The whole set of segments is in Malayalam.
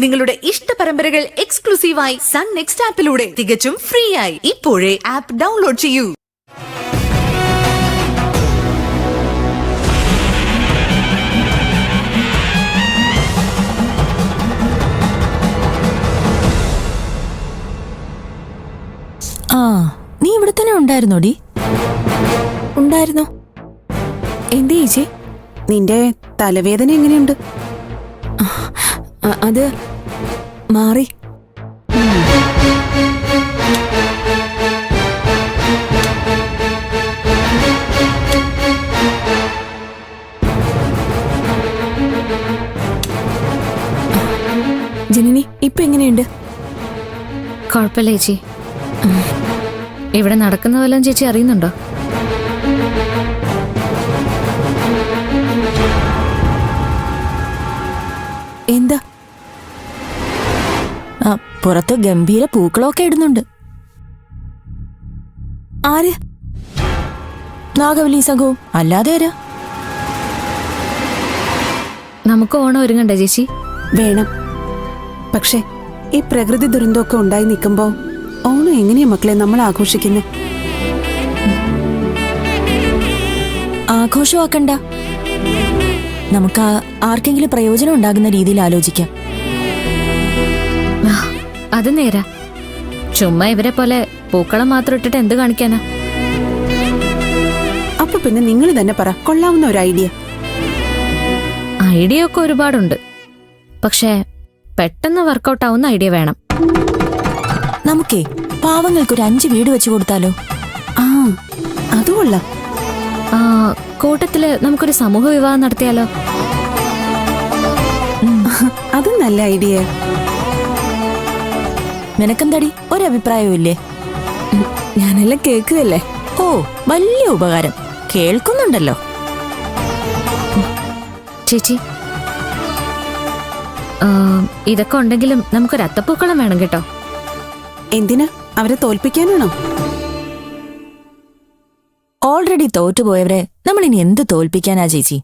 നിങ്ങളുടെ ഇഷ്ട പരമ്പരകൾ എക്സ്ക്ലൂസീവായി സൺ നെക്സ്റ്റ് ആപ്പിലൂടെ തികച്ചും ഫ്രീ ആയി. ഇപ്പോഴേ ആപ്പ് ഡൗൺലോഡ് ചെയ്യൂ. നീ ഇവിടെ തന്നെ ഉണ്ടായിരുന്നോടി? ഉണ്ടായിരുന്നോ? എന്തേ ചേച്ചി, നിന്റെ തലവേദന എങ്ങനെയുണ്ട്? അത് മാറി. ജനനി ഇപ്പൊ എങ്ങനെയുണ്ട്? കുഴപ്പമില്ല ചേച്ചി. ഇവിടെ നടക്കുന്ന വല്ലതും ചേച്ചി അറിയുന്നുണ്ടോ? എന്താ? പുറത്ത് ഗംഭീര പൂക്കളൊക്കെ ഇടുന്നുണ്ട്. ആര്? നാഗവല്ലി സംഘവും. അല്ലാതെ ആരാ? നമുക്ക് ഓണം ഒരുങ്ങണ്ടേ ചേച്ചി? വേണം. പക്ഷെ ഈ പ്രകൃതി ദുരന്തമൊക്കെ ഉണ്ടായി നിൽക്കുമ്പോ ഓണം എങ്ങനെയാ മക്കളെ നമ്മൾ ആഘോഷിക്കുന്നത്? ആഘോഷമാക്കണ്ട, നമുക്ക് ആർക്കെങ്കിലും പ്രയോജനം ഉണ്ടാകുന്ന രീതിയിൽ ആലോചിക്കാം. അത് നേരാ. ചുമ്മാ ഇവരെ പോലെ പൂക്കളം മാത്രം ഇട്ടിട്ട് എന്ത് കാണിക്കാനാ? അപ്പൊ പിന്നെ നിങ്ങൾ തന്നെ പറ, കൊള്ളാവുന്ന ഒരു ഐഡിയ. ഐഡിയ ഒക്കെ ഒരുപാടുണ്ട്, പക്ഷേ പെട്ടെന്ന് വർക്കൗട്ട് ആവുന്ന ഐഡിയ വേണം. നമുക്കേ പാവങ്ങൾക്കൊരു 5 വീട് വെച്ചു കൊടുത്താലോ? അത് കൊള്ളാം. കൂട്ടത്തില് നമുക്കൊരു സമൂഹ വിവാഹം നടത്തിയാലോ? അത് നല്ല ഐഡിയ. നിനക്കെന്താടി ഒരഭിപ്രായവും ഇല്ലേ? ഞാനെല്ലാം കേൾക്കുകയല്ലേ. ഓ, വലിയ ഉപകാരം. കേൾക്കുന്നുണ്ടല്ലോ ചേച്ചി. ഇതൊക്കെ ഉണ്ടെങ്കിലും നമുക്കൊരു അത്തപ്പൂക്കളം വേണം കേട്ടോ. എന്തിനാ? അവരെ തോൽപ്പിക്കാനാണോ? ഓൾറെഡി തോറ്റുപോയവരെ നമ്മൾ ഇനി എന്ത് തോൽപ്പിക്കാനാ ചേച്ചി?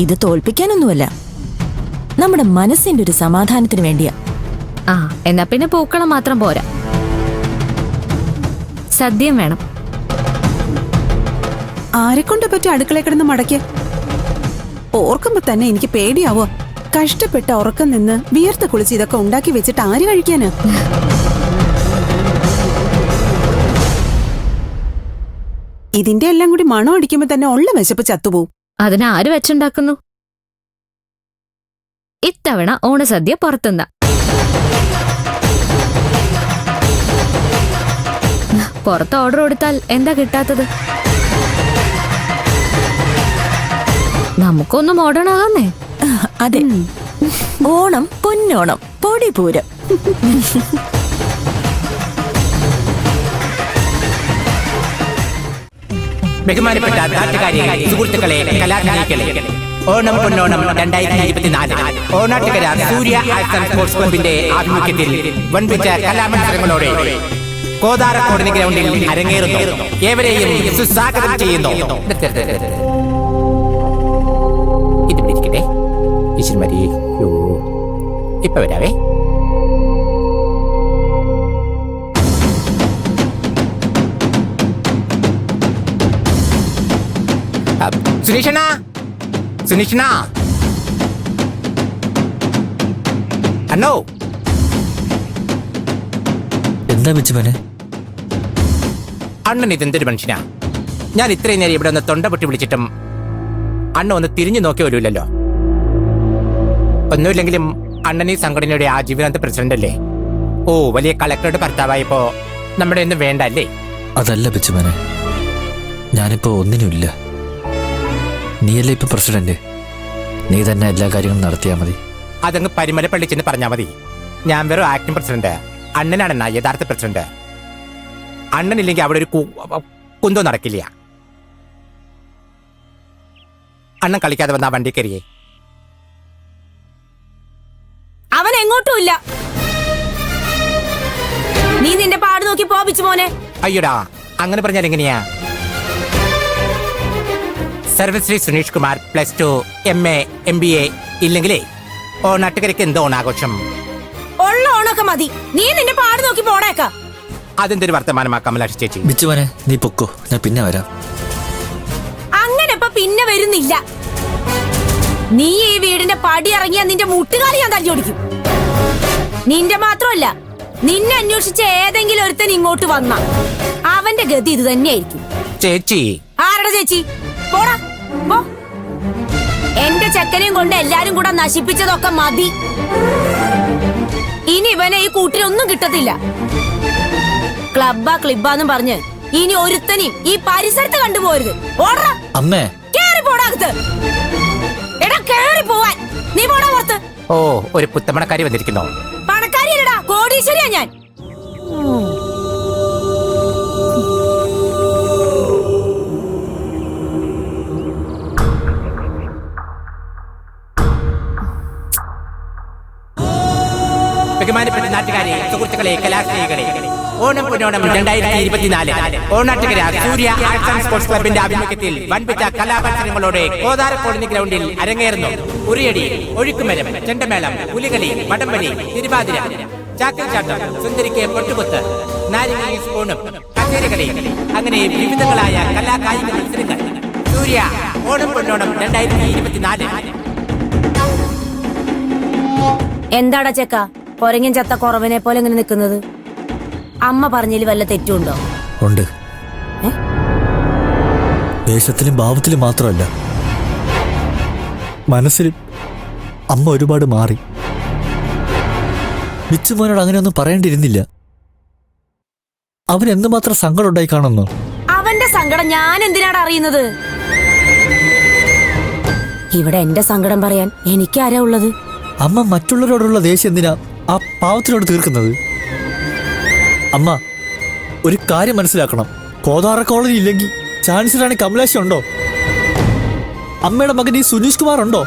ഇത് തോൽപ്പിക്കാനൊന്നുമല്ല, നമ്മുടെ മനസ്സിന്റെ ഒരു സമാധാനത്തിന് വേണ്ടിയാ. എന്നാ പിന്നെ പൂക്കളം മാത്രം പോരാ, സദ്യയും വേണം. ആരെക്കൊണ്ട് പറ്റി അടുക്കള കിടന്ന് മടക്കിയ? ഓർക്കുമ്പോ തന്നെ എനിക്ക് പേടിയാവോ. കഷ്ടപ്പെട്ട ഉറക്കം നിന്ന് വിയർത്ത് കുളിച്ച് ഇതൊക്കെ ഉണ്ടാക്കി വെച്ചിട്ട് ആര് കഴിക്കാനാ? ഇതിന്റെ എല്ലാം കൂടി മണം അടിക്കുമ്പോ തന്നെ ഉള്ള വിശപ്പ് ചത്തുപോകും. അതിനാര് വെച്ചുണ്ടാക്കുന്നു? ഇത്തവണ ഓണസദ്യ പുറത്തുനിന്നാ. പുറത്ത് ഓർഡർ കൊടുത്താൽ എന്താ കിട്ടാത്തത്? നമുക്കൊന്ന് മോഡേൺ ആകാന്നേ. അതെ, ഓണം പൊന്നോണം പൊടിപൂരം. ബഹുമാനപ്പെട്ട നാട്ടുകാരെ, സുഹൃത്തുക്കളെ, കലാകാരികളെ, ഓണം പൊന്നോണം 2024 ഓണാട്ടുകര സൂര്യ ആർട്സ് ആൻഡ് സ്പോർട്സ് ക്ലബിന്റെ ആഭിമുഖ്യത്തിൽ വൻപിച്ച കലാമത്സരങ്ങളോടെ കോതാരക്കോടിന് ഗ്രൗണ്ടിൽ അരങ്ങേറുന്നു. ഏവരെയും സുസ്വാഗതം ചെയ്യുന്നു. ഇത് പിടിക്കട്ടെ ഈശ്വരമരി. ഇപ്പൊ വരാവേ. സുനീഷണ, സുനീഷണ, അണ്ണോ. എന്താ വെച്ചുമനെ? അണ്ണൻ ഇതെന്തൊരു മനുഷ്യനാ? ഞാൻ ഇത്രയും നേരം ഇവിടെ ഒന്ന് തൊണ്ട പൊട്ടി വിളിച്ചിട്ടും അണ്ണ ഒന്ന് തിരിഞ്ഞു നോക്കി വരൂല്ലല്ലോ. ഒന്നുമില്ലെങ്കിലും അണ്ണൻ ഈ സംഘടനയുടെ ആജീവനാന്ത പ്രസിഡന്റ് അല്ലേ? ഓ, വലിയ കളക്ടറുടെ ഭർത്താവായപ്പോ നമ്മുടെ ഒന്നും വേണ്ട അല്ലേ? അതല്ല ബിച്ചുമനെ, ഞാനിപ്പോ ഒന്നിനുമില്ല. നീയല്ലേ ഇപ്പൊ പ്രസിഡന്റ്. നീ തന്നെ എല്ലാ കാര്യങ്ങളും നടത്തിയാ മതി. അതങ്ങ് പരിമലപ്പള്ളി ചെന്ന് പറഞ്ഞാ മതി. ഞാൻ വെറും ആക്ടിംഗ് പ്രസിഡന്റ്. അണ്ണനാണെന്നാ യഥാർത്ഥ പ്രസിഡന്റ്. അണ്ണനില്ലെങ്കിൽ അവിടെ ഒരു കുന്തോ നടക്കില്ല. അണ്ണൻ കളിക്കാതെ വന്ന വണ്ടി കയറിയേ. അവൻ എങ്ങോട്ടുമില്ല. നീ നിന്റെ പാട് നോക്കി പോപിച്ചു മോനെ. അയ്യോടാ, അങ്ങനെ പറഞ്ഞാൽ എങ്ങനെയാ? സർവശ്രീ സുനീഷ് കുമാർ +2 MA MBA ഇല്ലെങ്കിലേ ഓണാട്ടുകരയ്ക്ക് എന്ത് ഓണാഘോഷം? ഉള്ള ഓണൊക്കെ മതി. നീ നിന്റെ പാട് നോക്കി പോടേക്ക. അതെന്തൊരു വർത്തമാനമാ കമലാക്ഷി ചേച്ചി? ബിച്ചുമോനെ നീ പൊക്കോ, ഞാൻ പിന്നെ വരാം. അങ്ങനെ ഇപ്പൊ പിന്നെ വരുന്നില്ല. നീ ഈ വീടിന്റെ പടി ഇറങ്ങിയാ നിന്റെ മുട്ടുകാലി ഞാൻ തല്ലി ഓടിക്കും. നിന്റെ മാത്രമല്ല, നിന്നെ അന്വേഷിച്ച ഏതെങ്കിലും ഒരുത്തൻ ഇങ്ങോട്ട് വന്ന അവന്റെ ഗതി ഇത് തന്നെയായിരിക്കും. ചേച്ചി ആരുടെ ചേച്ചി? പോടാ പോ. എന്റെ ചെക്കനെയും കൊണ്ട് എല്ലാരും കൂടെ നശിപ്പിച്ചതൊക്കെ മതി. ഇനി ഇവനെ ഈ കൂട്ടിലൊന്നും കിട്ടത്തില്ല. ക്ലബ്ബാന്നും പറഞ്ഞ് ഇനി ഒരുത്തനെയും ഈ പരിസരത്ത് കണ്ടുപോരുത്. ഓടാ അമ്മേ. കേറി പോടാകത്ത്. എടാ കേറി പോവാൻ. നീ പോടാ പുറത്ത്. ഓ, ഒരു പുത്തമണക്കാരി വന്നിരിക്കുന്നു. പണക്കാരിയല്ലടാ, കോടീശ്വരിയാ ഞാൻ. ബഹുമാനപ്പെട്ട നാട്ടുകാരെ, സുഹൃത്തുക്കളെ, കലാസ്നേഹികളെ, ഓണം പൊന്നോണം 2024 ഓണാട്ടുകര സൂര്യ ആർട്സ് ആൻഡ് സ്പോർട്സ് ക്ലബിന്റെ ആഭിമുഖ്യത്തിൽ വൻപിച്ച കലാമത്സരങ്ങളോടെ കോതാര കോളനി ഗ്രൗണ്ടിൽ അരങ്ങേറുന്നു. ഉറിയടി, ഒഴുക്കുമരം, ചെണ്ടമേളം, പുലികളി, വടംവലി, തിരുവാതിര, ചാക്കൽച്ചാട്ടം, സുന്ദരിക്ക് പൊട്ടുകുത്ത്, നാരങ്ങ സ്പൂണും, കച്ചേരികളി, അങ്ങനെ വിവിധങ്ങളായ കലാകായിക മത്സരങ്ങൾ. സൂര്യ ഓണം പൊന്നോണം 2024. എന്താടാ ചെക്ക കൊരങ്ങൻ ചത്ത കുറവനെ പോലെ ഇങ്ങനെ നിൽക്കുന്നത്? അമ്മ പറഞ്ഞതിൽ വല്ല തെറ്റുണ്ടോ? ഉണ്ട്. വേഷത്തിലും ഭാവത്തിലും മാത്രമല്ല, മനസ്സിലും അമ്മ ഒരുപാട് മാറി. ബിച്ചുമോനോട് അങ്ങനെയൊന്നും പറയേണ്ടിയിരുന്നില്ല. അവൻ എന്തുമാത്രം സങ്കടം ഉണ്ടായി കാണുന്നു. അവന്റെ സങ്കടം ഞാൻ എന്തിനാണ് അറിയുന്നത്? ഇവിടെ എന്റെ സങ്കടം പറയാൻ എനിക്കാരാ ഉള്ളത്? അമ്മ മറ്റുള്ളവരോടുള്ള ദേഷ്യം എന്തിനാ ആ പാവത്തിനോട് തീർക്കുന്നത്? അമ്മ ഒരു കാര്യം മനസ്സിലാക്കണം. കോതാര കോളനി ഇല്ലെങ്കിൽ ചാൻസലറാണ് കമലാക്ഷി ഉണ്ടോ? അമ്മയുടെ മകൻ ഈ സുനീഷ് കുമാർ ഉണ്ടോ?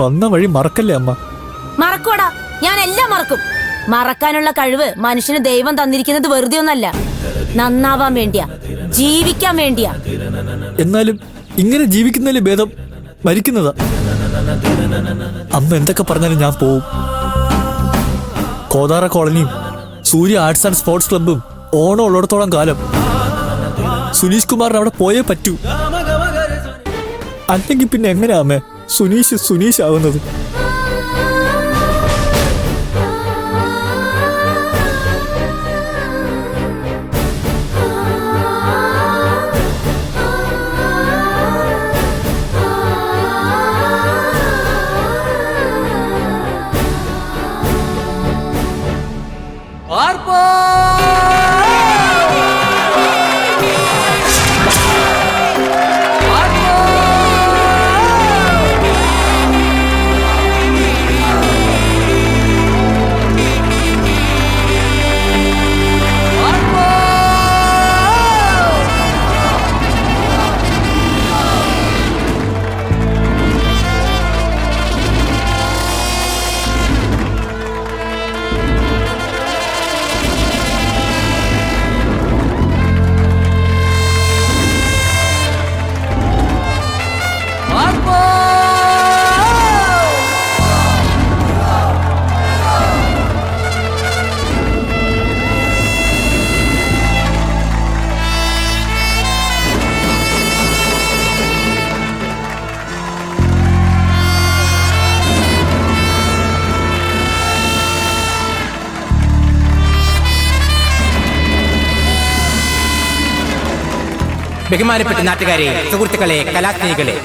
വന്ന വഴി മറക്കല്ലേ അമ്മ. മറക്കൂടാ, ഞാൻ എല്ലാം മറക്കും. മറക്കാനുള്ള കഴിവ് മനുഷ്യന് ദൈവം തന്നിരിക്കുന്നത് വെറുതെ ഒന്നല്ല, നന്നാവാൻ വേണ്ടിയാ, ജീവിക്കാൻ വേണ്ടിയാ. എന്നാലും ഇങ്ങനെ ജീവിക്കുന്നതിൽ ഭേദം മരിക്കുന്നതാ. അമ്മ എന്തൊക്കെ പറഞ്ഞാലും ഞാൻ പോവും. കോതാര കോളനിയും സൂര്യ ആർട്സ് ആൻഡ് സ്പോർട്സ് ക്ലബും ഓണം ഉള്ളിടത്തോളം കാലം സുനീഷ് കുമാറിന് അവിടെ പോയേ പറ്റൂ. അല്ലെങ്കിൽ പിന്നെ എങ്ങനെയാ അമ്മേ സുനീഷ് ആവുന്നത്? ബഹുമാനപ്പെട്ട നാട്ടുകാരെ, സുഹൃത്തുക്കളെ, കലാസ്നേഹികളെ,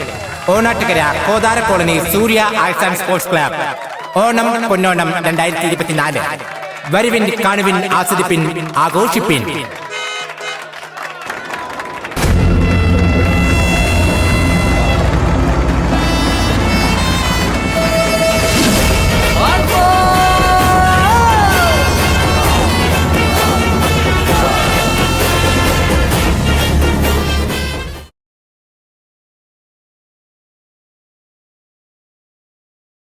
Onattukara Kothara colony Surya arts and sports club Onam Ponnonam 2024. വരുവിൻ, കാണുവിൻ, ആസ്വദിപ്പിൻ, ആഘോഷിപ്പിൻ.